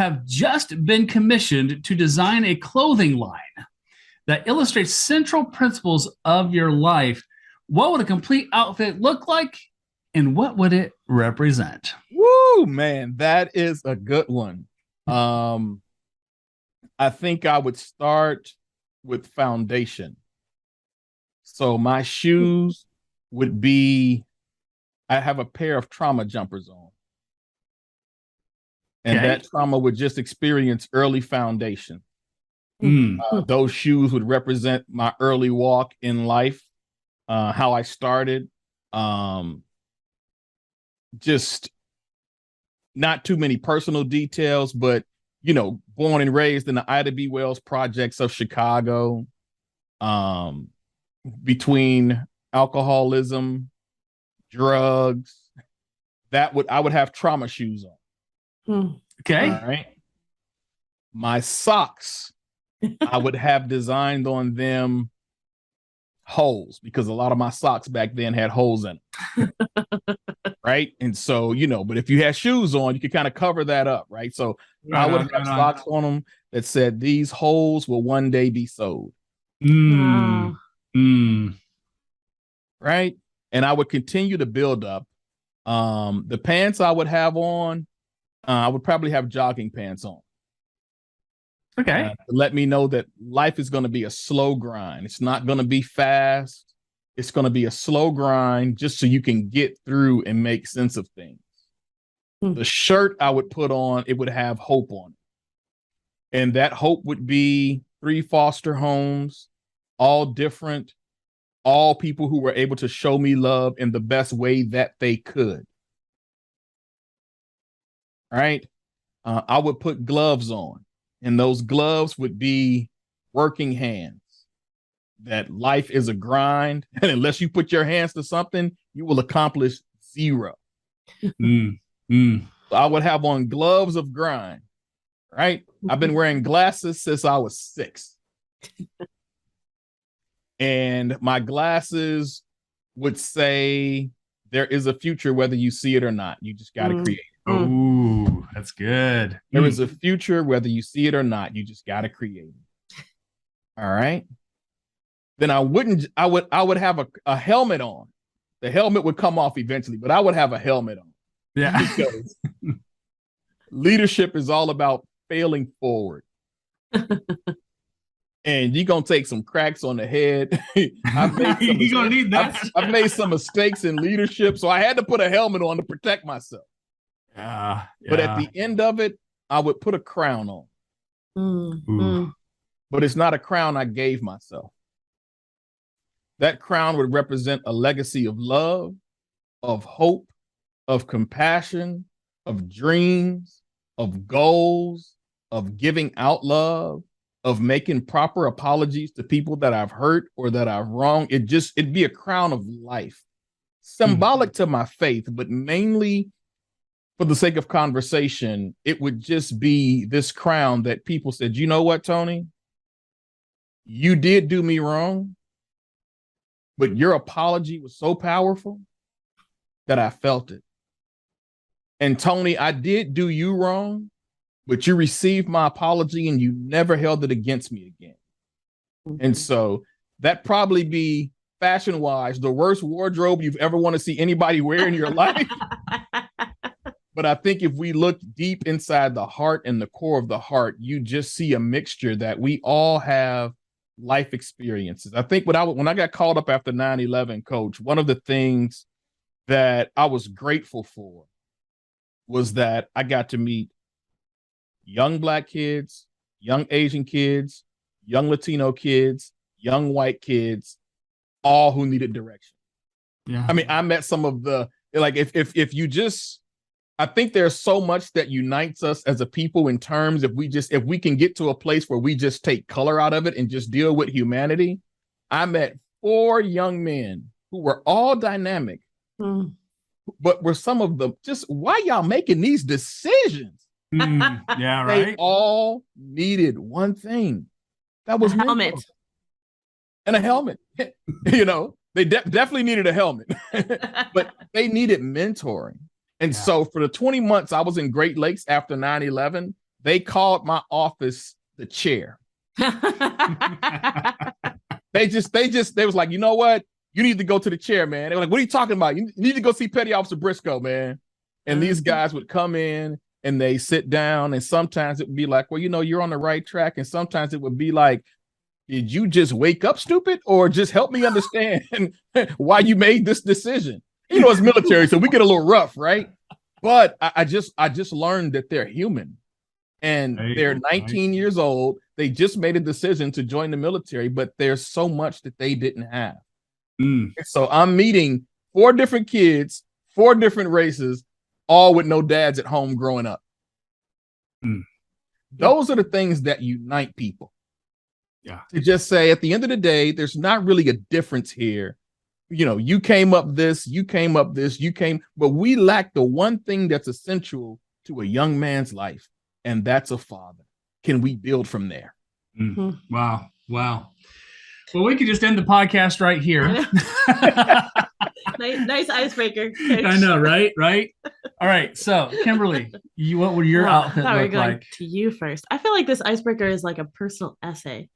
have just been commissioned to design a clothing line that illustrates central principles of your life. What would a complete outfit look like, and what would it represent? Woo, man, that is a good one. I think I would start with foundation. So my shoes would be, I have a pair of trauma jumpers on. And that trauma would just experience early foundation. Those shoes would represent my early walk in life, how I started. Just not too many personal details, but, you know, born and raised in the Ida B. Wells projects of Chicago, between alcoholism, drugs, I would have trauma shoes on. Okay. All right. My socks, I would have designed on them holes, because a lot of my socks back then had holes in them. Right. And so, you know, but if you had shoes on, you could kind of cover that up. Right. So I would have socks on them that said these holes will one day be sewed. Right. And I would continue to build up. The pants I would have on, I would probably have jogging pants on. Okay. To let me know that life is going to be a slow grind. It's not going to be fast. It's going to be a slow grind, just so you can get through and make sense of things. The shirt I would put on, it would have hope on it. And that hope would be 3 foster homes, all different, all people who were able to show me love in the best way that they could. Right? I would put gloves on, and those gloves would be working hands. That life is a grind, and unless you put your hands to something, you will accomplish zero. So I would have on gloves of grind, right? I've been wearing glasses since I was 6. And my glasses would say, there is a future whether you see it or not. You just got to create it. Ooh, that's good. There is a future whether you see it or not. You just got to create it. All right. Then I would have a helmet on. The helmet would come off eventually, but I would have a helmet on. Yeah. Because leadership is all about failing forward. And you're going to take some cracks on the head. You're going to need that. I've made some mistakes in leadership, so I had to put a helmet on to protect myself. Yeah. But at the end of it, I would put a crown on. But it's not a crown I gave myself. That crown would represent a legacy of love, of hope, of compassion, of dreams, of goals, of giving out love, of making proper apologies to people that I've hurt or that I've wronged. It'd be a crown of life, symbolic to my faith, but mainly for the sake of conversation, it would just be this crown that people said, you know what, Tony? You did do me wrong, but your apology was so powerful that I felt it. And Tony, I did do you wrong, but you received my apology and you never held it against me again. And so that probably be fashion-wise the worst wardrobe you've ever want to see anybody wear in your life. But I think if we look deep inside the heart and the core of the heart, you just see a mixture that we all have life experiences. I think when I got called up after 9/11, Coach, one of the things that I was grateful for was that I got to meet young Black kids, young Asian kids, young Latino kids, young white kids, all who needed direction. Yeah. I mean, I met some of the, like, if you just, I think there's so much that unites us as a people in terms if we can get to a place where we just take color out of it and just deal with humanity. I met 4 young men who were all dynamic, but were some of them just, why y'all making these decisions? Yeah, right. They all needed one thing. That was a helmet. And a helmet. You know, they definitely needed a helmet, but they needed mentoring. And so for the 20 months I was in Great Lakes after 9/11, They called my office the chair. They was like, you know what? You need to go to the chair, man. They were like, what are you talking about? You need to go see Petty Officer Briscoe, man. And these guys would come in and they sit down, and sometimes it would be like, well, you're on the right track. And sometimes it would be like, did you just wake up stupid, or just help me understand why you made this decision? It's military, so we get a little rough, right? But I just learned that they're human. And they're 19 years old. They just made a decision to join the military, but there's so much that they didn't have. So I'm meeting 4 different kids, 4 different races, all with no dads at home growing up. Those are the things that unite people. Yeah. To just say, at the end of the day, there's not really a difference here. You came up this, but we lack the one thing that's essential to a young man's life. And that's a father. Can we build from there? Wow. Well, we could just end the podcast right here. Nice icebreaker. I know, right? All right. So, Kimberly, what would your outfit look like? To you first. I feel like this icebreaker is like a personal essay.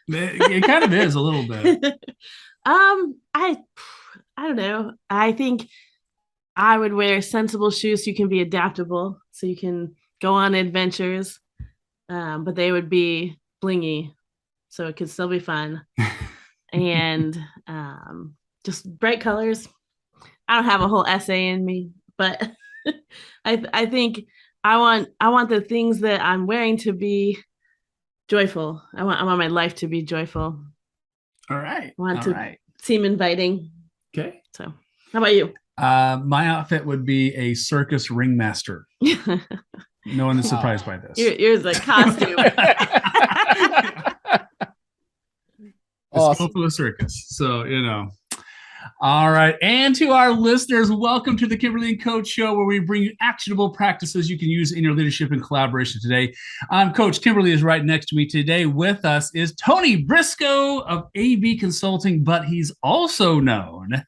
It kind of is a little bit. I don't know. I think I would wear sensible shoes so you can be adaptable, so you can go on adventures, but they would be blingy, so it could still be fun. And just bright colors. I don't have a whole essay in me, but I think I want the things that I'm wearing to be joyful. I want my life to be joyful. All right. I want to seem inviting. Okay. So, how about you? My outfit would be a circus ringmaster. No one is surprised by this. Yours a costume. Awesome. It's for the circus. So, All right. And to our listeners, welcome to the Kimberly and Coach Show, where we bring you actionable practices you can use in your leadership and collaboration today. I'm Coach Kimberly is right next to me today. With us is Tony Briscoe of AB Consulting, but he's also known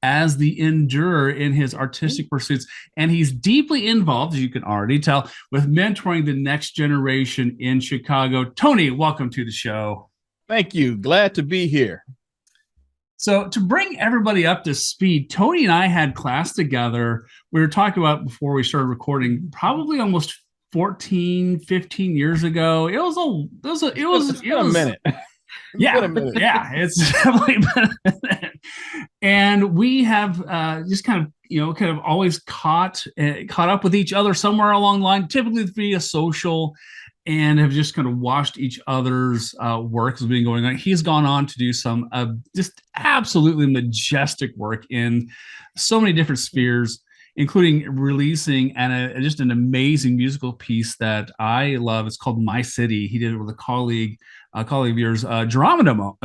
as the endurer in his artistic pursuits. And he's deeply involved, as you can already tell, with mentoring the next generation in Chicago. Tony, welcome to the show. Thank you. Glad to be here. So to bring everybody up to speed, Tony and I had class together. We were talking about before we started recording, probably almost 14, 15 years ago. It was a minute. Yeah, it's definitely been a minute. And we have just kind of always caught up with each other somewhere along the line, typically via social, and have just kind of watched each other's work has been going on. He's gone on to do some just absolutely majestic work in so many different spheres, including releasing just an amazing musical piece that I love. It's called My City. He did it with a colleague of yours, Geronimo.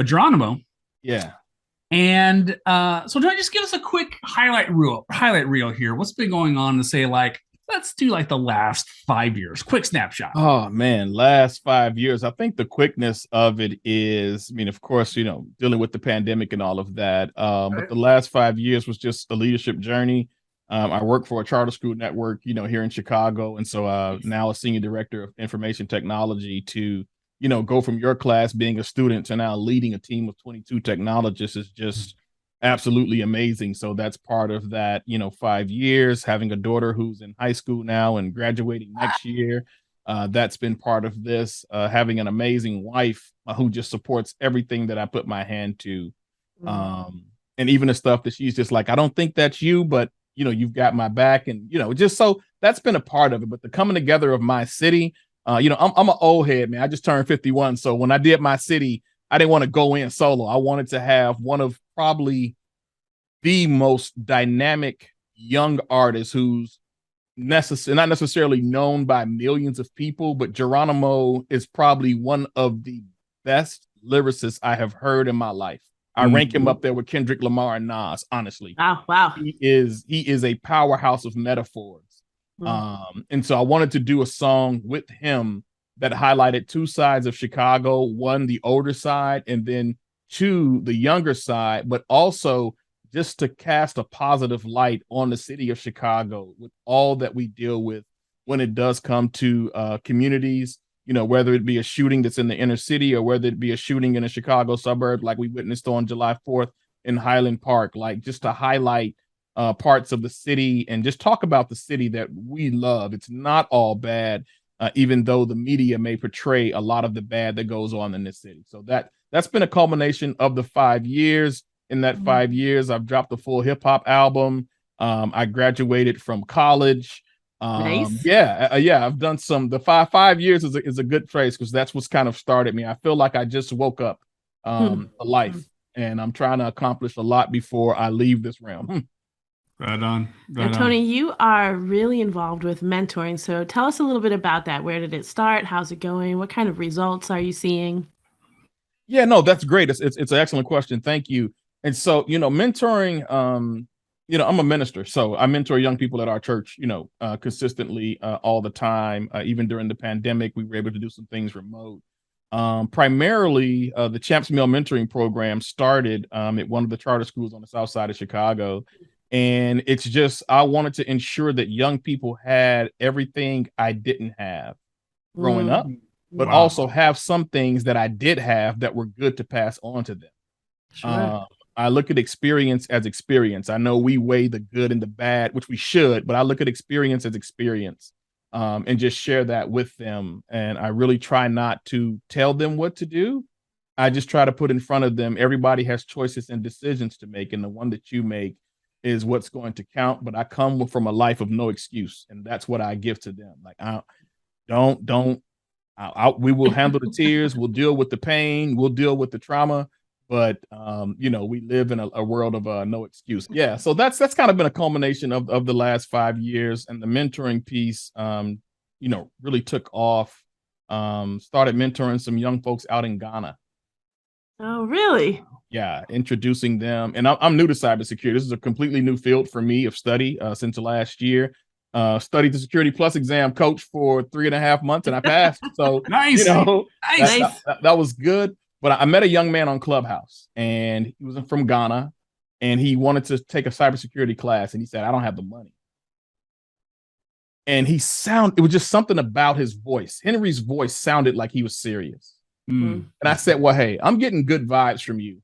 Yeah. And so do I just give us a quick highlight reel here? What's been going on to say, let's do the last 5 years, quick snapshot. Oh man, last 5 years. I think the quickness of it is, of course, dealing with the pandemic and all of that. But the last 5 years was just a leadership journey. I work for a charter school network, here in Chicago. And so now a senior director of information technology to, go from your class being a student to now leading a team of 22 technologists is just absolutely amazing. So that's part of that, 5 years, having a daughter who's in high school now and graduating next year. That's been part of this, having an amazing wife who just supports everything that I put my hand to. And even the stuff that she's just like, I don't think that's you, but you've got my back. And, just so that's been a part of it. But the coming together of My City, I'm an old head, man. I just turned 51. So when I did My City, I didn't want to go in solo. I wanted to have one of probably the most dynamic young artists who's not necessarily known by millions of people, but Geronimo is probably one of the best lyricists I have heard in my life. I rank him up there with Kendrick Lamar and Nas, honestly. Wow. He is a powerhouse of metaphors. And so I wanted to do a song with him that highlighted two sides of Chicago, one, the older side, and then two, the younger side, but also just to cast a positive light on the city of Chicago with all that we deal with when it does come to communities, whether it be a shooting that's in the inner city or whether it be a shooting in a Chicago suburb, like we witnessed on July 4th in Highland Park, like just to highlight parts of the city and just talk about the city that we love. It's not all bad, even though the media may portray a lot of the bad that goes on in this city. So that's been a culmination of the 5 years. In that 5 years, I've dropped a full hip hop album. I graduated from college. Nice. Yeah. I've done the 5 years is a good phrase because that's what's kind of started me. I feel like I just woke up to life, and I'm trying to accomplish a lot before I leave this realm. Right on. Now, Tony, you are really involved with mentoring. So tell us a little bit about that. Where did it start? How's it going? What kind of results are you seeing? Yeah, no, that's great. It's an excellent question. Thank you. And so, mentoring, I'm a minister, so I mentor young people at our church, consistently all the time. Even during the pandemic, we were able to do some things remote. Primarily, the Champs Mill Mentoring Program started at one of the charter schools on the south side of Chicago. And it's just, I wanted to ensure that young people had everything I didn't have growing up, but also have some things that I did have that were good to pass on to them. Sure. I look at experience as experience. I know we weigh the good and the bad, which we should, but I look at experience as experience, and just share that with them. And I really try not to tell them what to do. I just try to put in front of them, everybody has choices and decisions to make, and the one that you make is what's going to count. But I come from a life of no excuse, and that's what I give to them. Like, we will handle the tears, we'll deal with the pain, we'll deal with the trauma, but we live in a world of no excuse. Yeah, so that's kind of been a culmination of the last 5 years, and the mentoring piece, really took off. Started mentoring some young folks out in Ghana. Oh, really? Yeah, introducing them. And I'm new to cybersecurity. This is a completely new field for me of study since last year. Studied the Security Plus exam, coach for 3.5 months, and I passed. So nice. That was good. But I met a young man on Clubhouse, and he was from Ghana, and he wanted to take a cybersecurity class, and he said, "I don't have the money." And it was just something about his voice. Henry's voice sounded like he was serious. And I said, "Well, hey, I'm getting good vibes from you.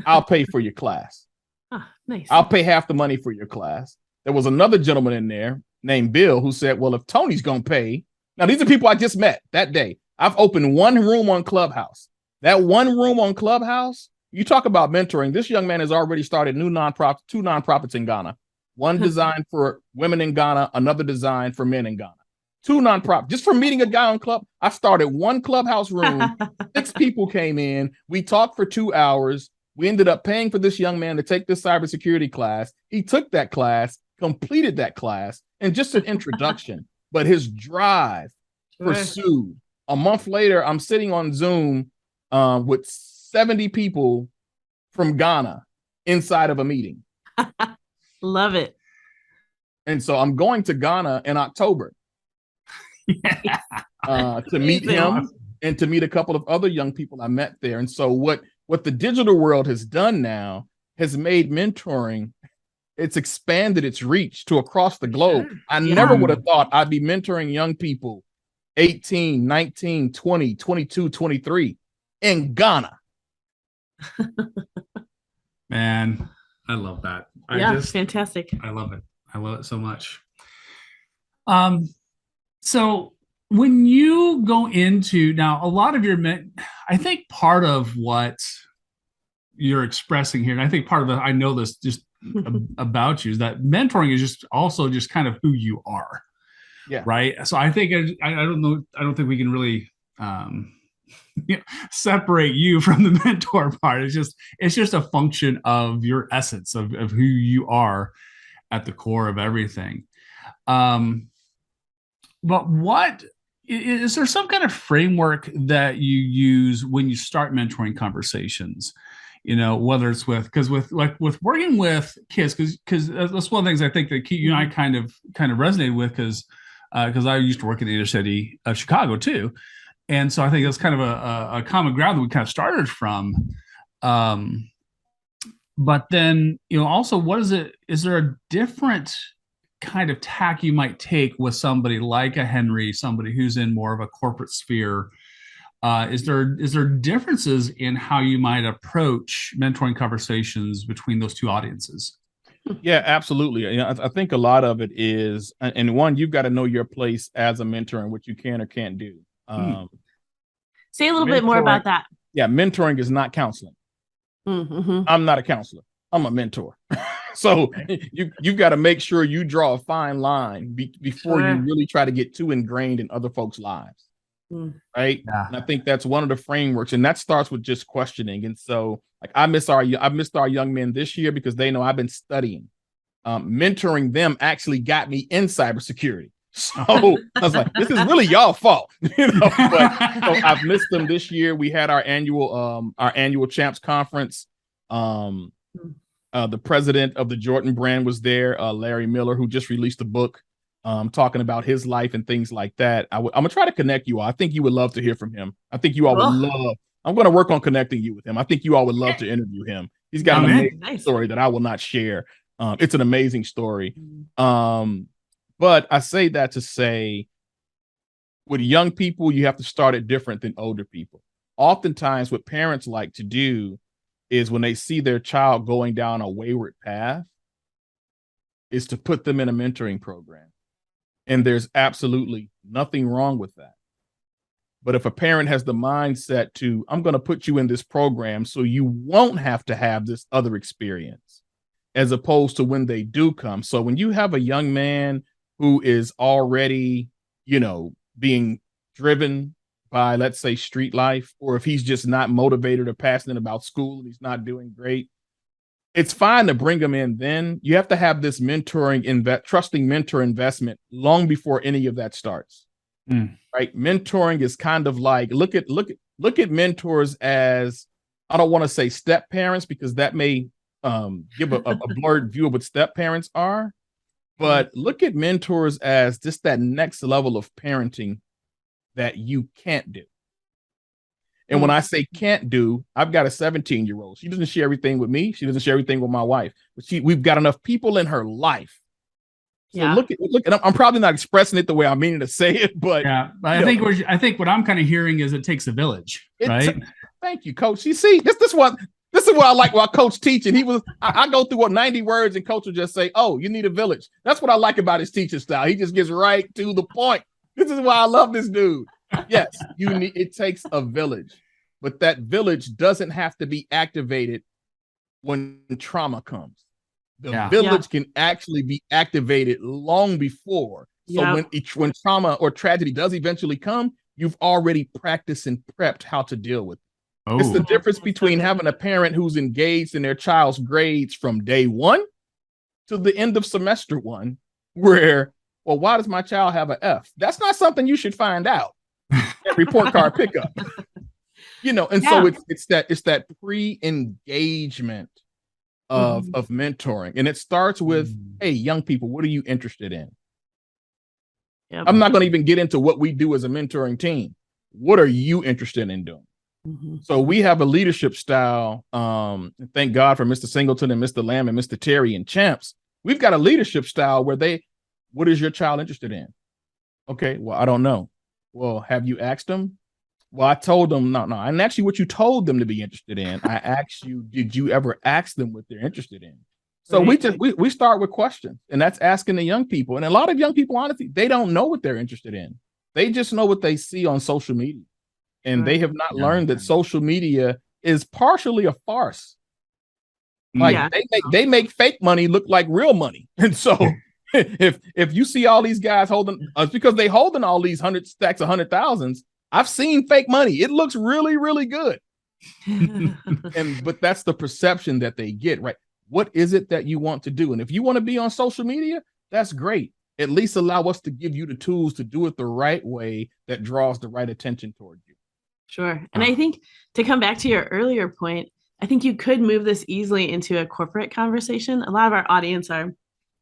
I'll pay for your class. Nice. I'll pay half the money for your class." There was another gentleman in there named Bill who said, "Well, if Tony's going to pay." Now, these are people I just met that day. I've opened one room on Clubhouse. That one room on Clubhouse, you talk about mentoring. This young man has already started two nonprofits in Ghana. One designed for women in Ghana, another designed for men in Ghana. Two nonprofits. Just from meeting a guy on Club, I started one Clubhouse room. 6 people came in. We talked for 2 hours. We ended up paying for this young man to take this cybersecurity class. He took that class, completed that class, and just an introduction. But his drive pursued. A month later, I'm sitting on Zoom with 70 people from Ghana inside of a meeting. Love it. And so I'm going to Ghana in October to meet him and to meet a couple of other young people I met there. And so what the digital world has done now has made mentoring, it's expanded its reach to across the globe. Sure. I never would have thought I'd be mentoring young people 18, 19, 20, 22, 23 in Ghana. Man, I love that. Fantastic. I love it. I love it so much. So when you go into now, a lot of I think part of what you're expressing here, and I think part of it, I know this just about you, is that mentoring is just also just kind of who you are. Yeah. Right. So I think I don't know. I don't think we can really separate you from the mentor part. It's just a function of your essence of who you are at the core of everything. But what is there some kind of framework that you use when you start mentoring conversations? Whether it's with working with kids, because that's one of the things I think that you and I kind of resonated with, because I used to work in the inner city of Chicago too. And so I think that's kind of a common ground that we kind of started from. But then, also, what is it? Is there a different kind of tack you might take with somebody like a Henry, somebody who's in more of a corporate sphere? Is there differences in how you might approach mentoring conversations between those two audiences? Yeah, absolutely. You know, I think a lot of it is, and one, you've got to know your place as a mentor and what you can or can't do. Say a little bit more about that. Yeah, mentoring is not counseling. Mm-hmm. I'm not a counselor. I'm a mentor. So you've got to make sure you draw a fine line before you really try to get too ingrained in other folks' lives. Right. Yeah. And I think that's one of the frameworks, and that starts with just questioning. And so, like, I missed our young men this year because they know I've been studying. Mentoring them actually got me in cybersecurity. So I was like, this is really y'all fault, you know. But so I've missed them this year. We had our annual champs conference. The president of the Jordan brand was there, Larry Miller, who just released a book talking about his life and things like that. I'm gonna try to connect you all. I think you would love to hear from him. I think you all would love. I'm gonna work on connecting you with him. I think you all would love to interview him. He's got an amazing story that I will not share. It's an amazing story. But I say that to say, with young people, you have to start it different than older people. Oftentimes, what parents like to do is when they see their child going down a wayward path, is to put them in a mentoring program. And there's absolutely nothing wrong with that. But if a parent has the mindset to, I'm going to put you in this program so you won't have to have this other experience, as opposed to when they do come. So when you have a young man who is already, being driven by, let's say, street life, or if he's just not motivated or passionate about school and he's not doing great, it's fine to bring them in. Then you have to have this trusting mentor investment long before any of that starts. Right? Mentoring is kind of like, look at mentors as, I don't want to say step parents because that may give a blurred view of what step parents are, but look at mentors as just that next level of parenting that you can't do. And when I say can't do, I've got a 17-year-old. She doesn't share everything with me. She doesn't share everything with my wife, but we've got enough people in her life. So look at, I'm probably not expressing it the way I mean to say it, but I think what I'm kind of hearing is it takes a village, right? Thank you, Coach. You see, this is what I like while Coach teaching. I go through 90 words and Coach will just say, "Oh, you need a village." That's what I like about his teaching style. He just gets right to the point. This is why I love this dude. Yes, it takes a village, but that village doesn't have to be activated when trauma comes. The village can actually be activated long before. So when trauma or tragedy does eventually come, you've already practiced and prepped how to deal with it. It's the difference between having a parent who's engaged in their child's grades from day one to the end of semester one, where, well, why does my child have an F? That's not something you should find out at report card pickup. So it's that pre-engagement of mentoring. And it starts with, hey, young people, what are you interested in? I'm not going to even get into what we do as a mentoring team. What are you interested in doing? So we have a leadership style. Thank God for Mr. Singleton and Mr. Lamb and Mr. Terry and Champs. We've got a leadership style where what is your child interested in? Okay, well, I don't know. Well, have you asked them? Well, I told them, no, I didn't ask you what you told them to be interested in. I asked you, did you ever ask them what they're interested in? So we start with questions, and that's asking the young people. And a lot of young people, honestly, they don't know what they're interested in. They just know what they see on social media. And they have not learned that social media is partially a farce. Like they make fake money look like real money. And so if you see all these guys holding, it's because they holding all these stacks of 100,000s. I've seen fake money. It looks really, really good. But that's the perception that they get, right? What is it that you want to do? And if you want to be on social media, that's great. At least allow us to give you the tools to do it the right way that draws the right attention toward you. Sure. And I think, to come back to your earlier point, I think you could move this easily into a corporate conversation. A lot of our audience are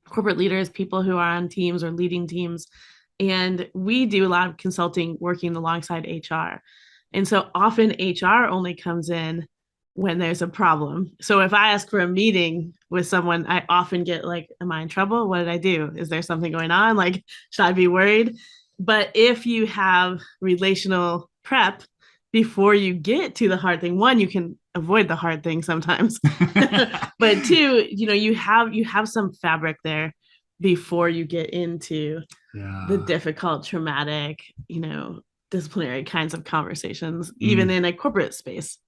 corporate leaders, people who are on teams or leading teams. And we do a lot of consulting working alongside HR. And so often HR only comes in when there's a problem. So if I ask for a meeting with someone, I often get like, am I in trouble? What did I do? Is there something going on? Like, should I be worried? But if you have relational prep before you get to the hard thing, one, you can avoid the hard thing sometimes. But two, you have some fabric there before you get into the difficult, traumatic, disciplinary kinds of conversations, even in a corporate space.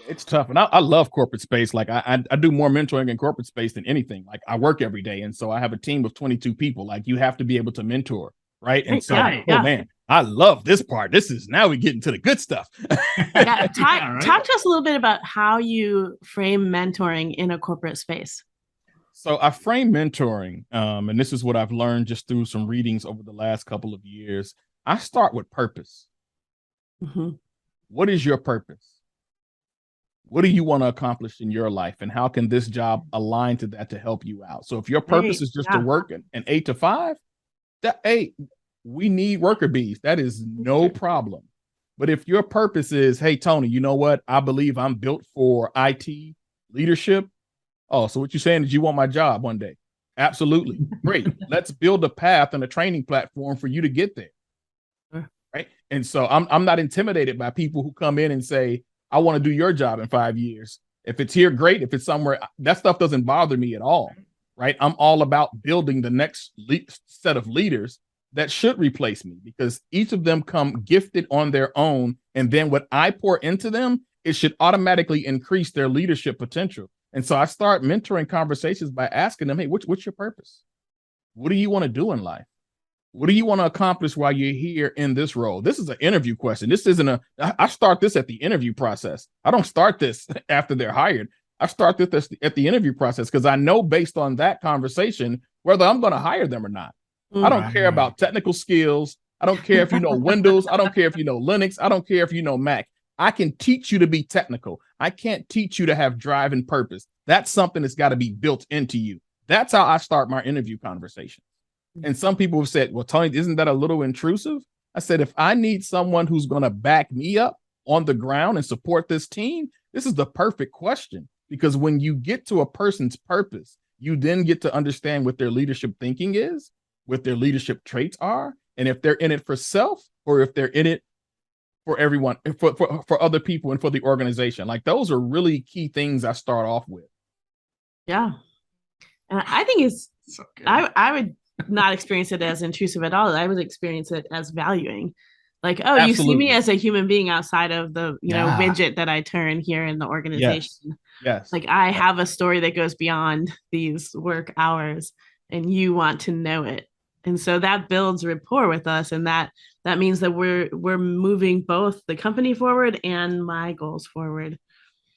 It's tough. And I love corporate space. Like I do more mentoring in corporate space than anything. Like I work every day. And so I have a team of 22 people. Like you have to be able to mentor. Right. And so, man, I love this part. Now we get into the good stuff. Talk to us a little bit about how you frame mentoring in a corporate space. So I frame mentoring, and this is what I've learned just through some readings over the last couple of years. I start with purpose. Mm-hmm. What is your purpose? What do you want to accomplish in your life? And how can this job align to that to help you out? So if your purpose is just to work an 8 to 5, we need worker bees. That is no problem. But if your purpose is, hey, Tony, you know what? I believe I'm built for IT leadership. Oh, so what you're saying is you want my job one day? Absolutely. Great. Let's build a path and a training platform for you to get there. Right. And so I'm not intimidated by people who come in and say, I want to do your job in 5 years. If it's here, great. If it's somewhere, that stuff doesn't bother me at all. Right. I'm all about building the next set of leaders that should replace me, because each of them come gifted on their own. And then what I pour into them, it should automatically increase their leadership potential. And so I start mentoring conversations by asking them, hey, what's your purpose? What do you want to do in life? What do you want to accomplish while you're here in this role? This is an interview question. This isn't I start this at the interview process. I don't start this after they're hired. I start this at the interview process, because I know based on that conversation whether I'm going to hire them or not. I don't care about technical skills. I don't care if you know Windows. I don't care if you know Linux. I don't care if you know Mac. I can teach you to be technical. I can't teach you to have drive and purpose. That's something that's got to be built into you. That's how I start my interview conversation. And some people have said, well, Tony, isn't that a little intrusive? I said, if I need someone who's going to back me up on the ground and support this team, this is the perfect question. Because when you get to a person's purpose, you then get to understand what their leadership thinking is, what their leadership traits are, and if they're in it for self or if they're in it for everyone, for other people and for the organization. Like those are really key things I start off with. Yeah. And I think it's, so I would not experience it as intrusive at all. I would experience it as valuing. Like, oh, absolutely. You see me as a human being outside of the, widget that I turn here in the organization. Yes. Like I have a story that goes beyond these work hours and you want to know it. And so that builds rapport with us. And that means that we're moving both the company forward and my goals forward.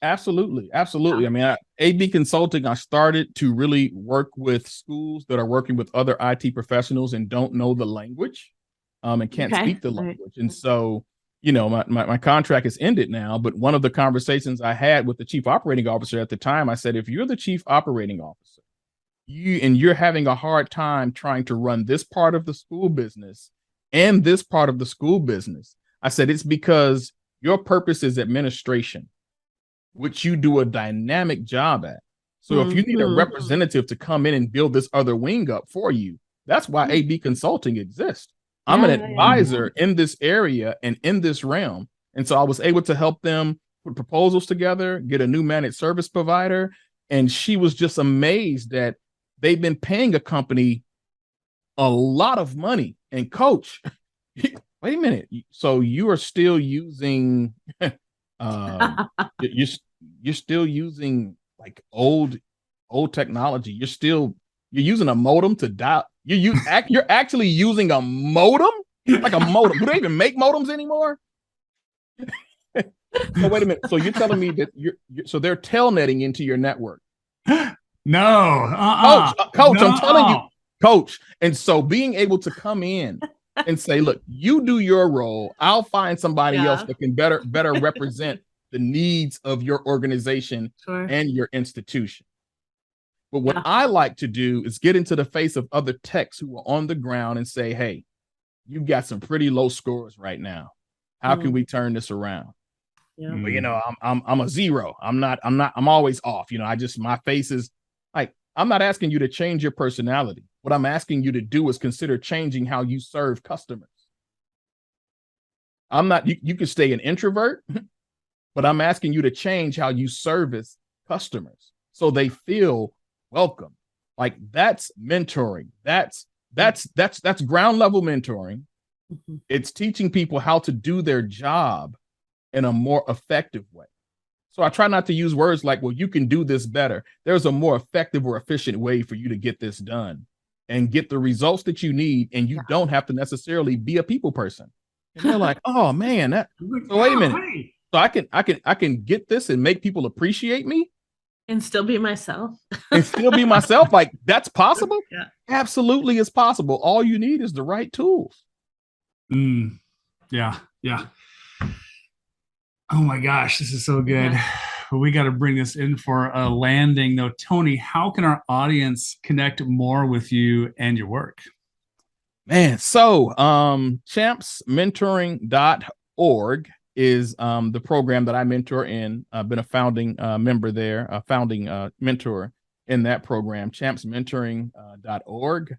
Absolutely. Absolutely. Yeah. I mean, AB Consulting, I started to really work with schools that are working with other IT professionals and don't know the language and can't speak the language. And so, my contract is ended now, but one of the conversations I had with the chief operating officer at the time, I said, if you're the chief operating officer, you're having a hard time trying to run this part of the school business and this part of the school business, I said, it's because your purpose is administration, which you do a dynamic job at. So if you need a representative to come in and build this other wing up for you, that's why AB Consulting exists. I'm an advisor in this area and in this realm. And so I was able to help them put proposals together, get a new managed service provider. And she was just amazed that they've been paying a company a lot of money. And coach, wait a minute. So you are still using, you're still using like old technology. You're using a modem to dial. You're actually using a modem, like a modem. Do they even make modems anymore? So wait a minute. So you're telling me that so they're telnetting into your network? No, coach, no. I'm telling you, coach. And so being able to come in and say, look, you do your role. I'll find somebody else that can better represent the needs of your organization and your institution. But what I like to do is get into the face of other techs who are on the ground and say, hey, you've got some pretty low scores right now. How can we turn this around? Yeah. But I'm a zero. I'm always off. My face is like, I'm not asking you to change your personality. What I'm asking you to do is consider changing how you serve customers. You can stay an introvert, but I'm asking you to change how you service customers so they feel welcome. Like, that's mentoring. That's ground level mentoring. Mm-hmm. It's teaching people how to do their job in a more effective way. So I try not to use words like, well, you can do this better. There's a more effective or efficient way for you to get this done and get the results that you need. And you don't have to necessarily be a people person. And they're like, oh man, so wait a minute. So I can get this and make people appreciate me and still be myself. Like, that's possible. Yeah. Absolutely, it's possible. All you need is the right tools. Yeah. Oh my gosh, this is so good. Yeah. We got to bring this in for a landing though. Tony, how can our audience connect more with you and your work? Man, so champsmentoring.org is the program that I mentor in. I've been a founding member there, a founding mentor in that program, champsmentoring.org.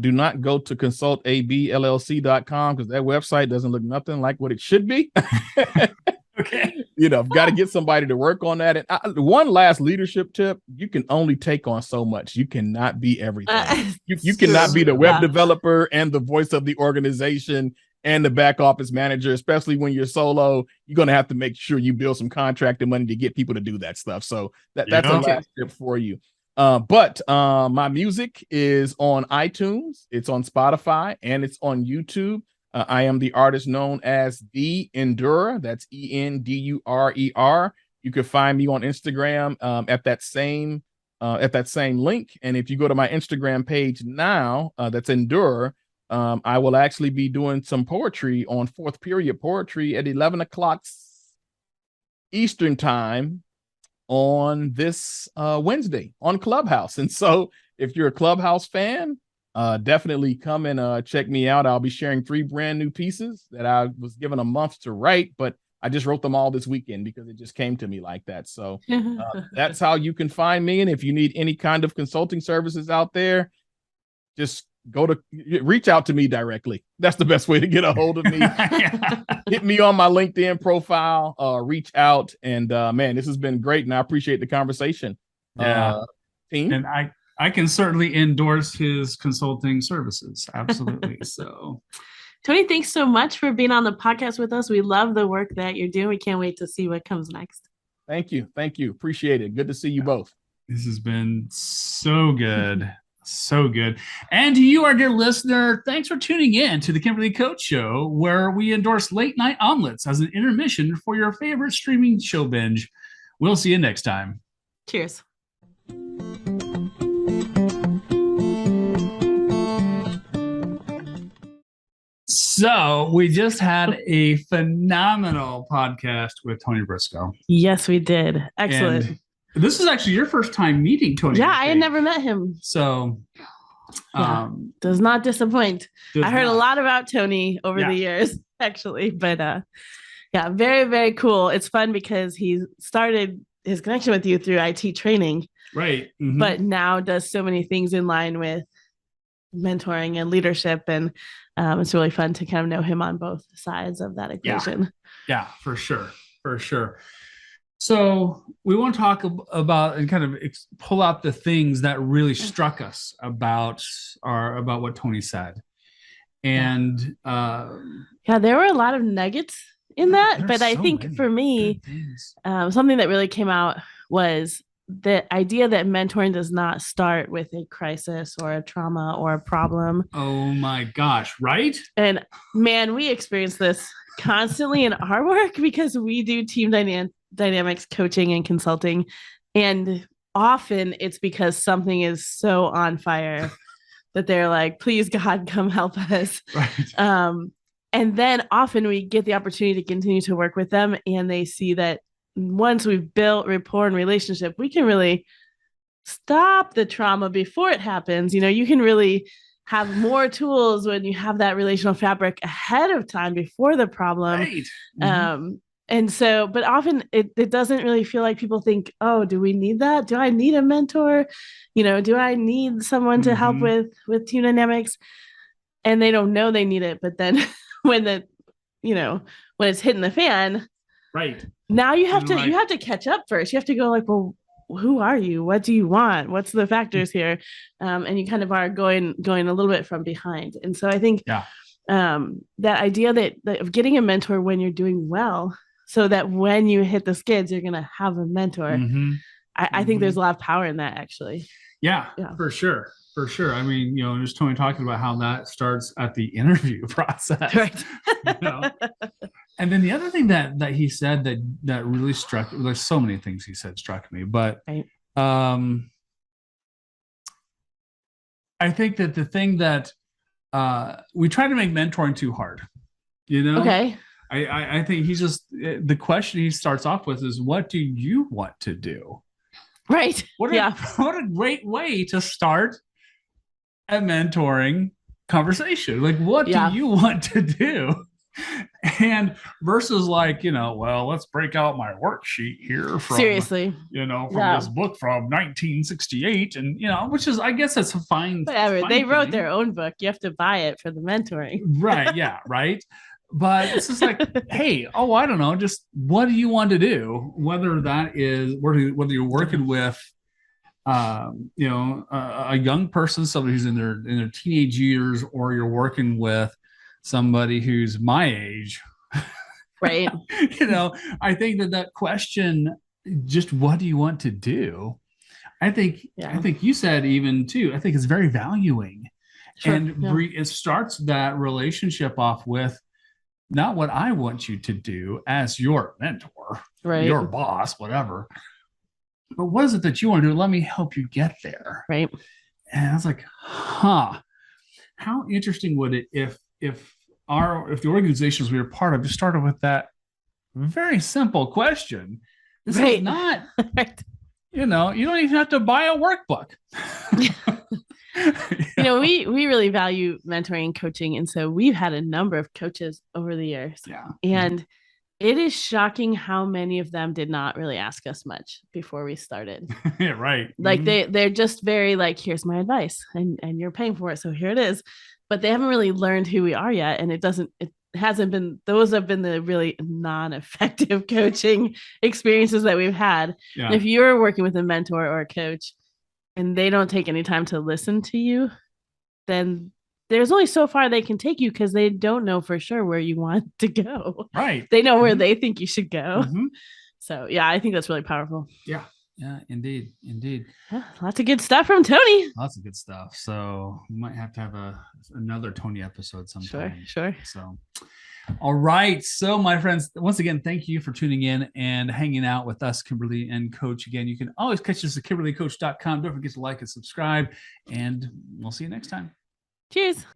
Do not go to consultabllc.com because that website doesn't look nothing like what it should be. Okay. I've got to get somebody to work on that. And one last leadership tip: you can only take on so much. You cannot be everything. You cannot be the web developer and the voice of the organization and the back office manager, especially when you're solo. You're going to have to make sure you build some contracting money to get people to do that stuff. So that's a last tip for you. But my music is on iTunes, it's on Spotify, and it's on YouTube. I am the artist known as The Endurer. That's ENDURER. You can find me on Instagram at that same link. And if you go to my Instagram page now, that's Endurer, I will actually be doing some poetry on Fourth Period Poetry at 11 o'clock Eastern time on this Wednesday on Clubhouse. And so if you're a Clubhouse fan, definitely come and check me out. I'll be sharing 3 brand new pieces that I was given a month to write, but I just wrote them all this weekend because it just came to me like that. So that's how you can find me. And if you need any kind of consulting services out there, just reach out to me directly. That's the best way to get a hold of me. Hit me on my LinkedIn profile, reach out. And man, this has been great. And I appreciate the conversation. Team. And I can certainly endorse his consulting services. Absolutely. So, Tony, thanks so much for being on the podcast with us. We love the work that you're doing. We can't wait to see what comes next. Thank you. Appreciate it. Good to see you both. This has been so good. So good. And to you, our dear listener, thanks for tuning in to the Kimberly Coates Show, where we endorse late night omelets as an intermission for your favorite streaming show binge. We'll see you next time. Cheers. So we just had a phenomenal podcast with Tony Briscoe. Yes, we did. Excellent. And this is actually your first time meeting Tony. Yeah, I had never met him. So does not disappoint. I heard a lot about Tony over the years, actually. But yeah, very, very cool. It's fun because he started his connection with you through IT training. Right. Mm-hmm. But now does so many things in line with mentoring and leadership. And it's really fun to kind of know him on both sides of that equation. Yeah, for sure. For sure. So we want to talk about and kind of pull out the things that really struck us about what Tony said. And there were a lot of nuggets in that, but I think for me, something that really came out was the idea that mentoring does not start with a crisis or a trauma or a problem. Oh my gosh, right? And man, we experience this constantly in our work because we do team dynamics coaching and consulting. And often it's because something is so on fire that they're like, please God, come help us. Right. And then often we get the opportunity to continue to work with them, and they see that once we've built rapport and relationship, we can really stop the trauma before it happens. You can really have more tools when you have that relational fabric ahead of time before the problem. Right. Mm-hmm. And so, but often it doesn't really feel like people think, oh, do we need that? Do I need a mentor? Do I need someone to help with team dynamics? And they don't know they need it. But then when when it's hitting the fan, right now you have to catch up first. You have to go like, well, who are you? What do you want? What's the factors here? And you kind of are going a little bit from behind. And so I think that idea that of getting a mentor when you're doing well, so that when you hit the skids, you're going to have a mentor. I think there's a lot of power in that, actually. Yeah, for sure. For sure. I mean, just Tony talking about how that starts at the interview process. Right. And then the other thing that he said that really struck, there's so many things he said struck me, but right. I think that the thing that we try to make mentoring too hard, Okay. I think he's just, the question he starts off with is, what do you want to do? Right. What a great way to start a mentoring conversation. Like, what do you want to do? And versus like, well, let's break out my worksheet here from seriously, from this book from 1968, and which is, I guess that's a fine. Whatever. Fine they wrote thing. their own book. You have to buy it for the mentoring. Right. Yeah. Right. But it's just like, hey, I don't know, just what do you want to do? Whether that is whether you're working with a young person, somebody who's in their teenage years, or you're working with somebody who's my age, right? I think that question, just what do you want to do? I think you said even too, I think it's very valuing. Sure, and it starts that relationship off with not what I want you to do as your mentor, right? Your boss, whatever. But what is it that you want to do? Let me help you get there. Right. And I was like, how interesting would it if the organizations we were part of just started with that very simple question. This is not, you don't even have to buy a workbook. We really value mentoring and coaching. And so we've had a number of coaches over the years. Yeah. And it is shocking how many of them did not really ask us much before we started. Yeah, right. Like they're just very like, here's my advice and you're paying for it. So here it is. But they haven't really learned who we are yet. And those have been the really non-effective coaching experiences that we've had. Yeah. And if you're working with a mentor or a coach and they don't take any time to listen to you, then there's only so far they can take you, because they don't know for sure where you want to go. Right. They know where they think you should go. So yeah, I think that's really powerful. Yeah. Yeah, indeed. Yeah, lots of good stuff from Tony. Lots of good stuff. So we might have to have another Tony episode sometime. Sure. So, all right. So my friends, once again, thank you for tuning in and hanging out with us, Kimberly and Coach. Again, you can always catch us at KimberlyCoach.com. Don't forget to like and subscribe, and we'll see you next time. Cheers.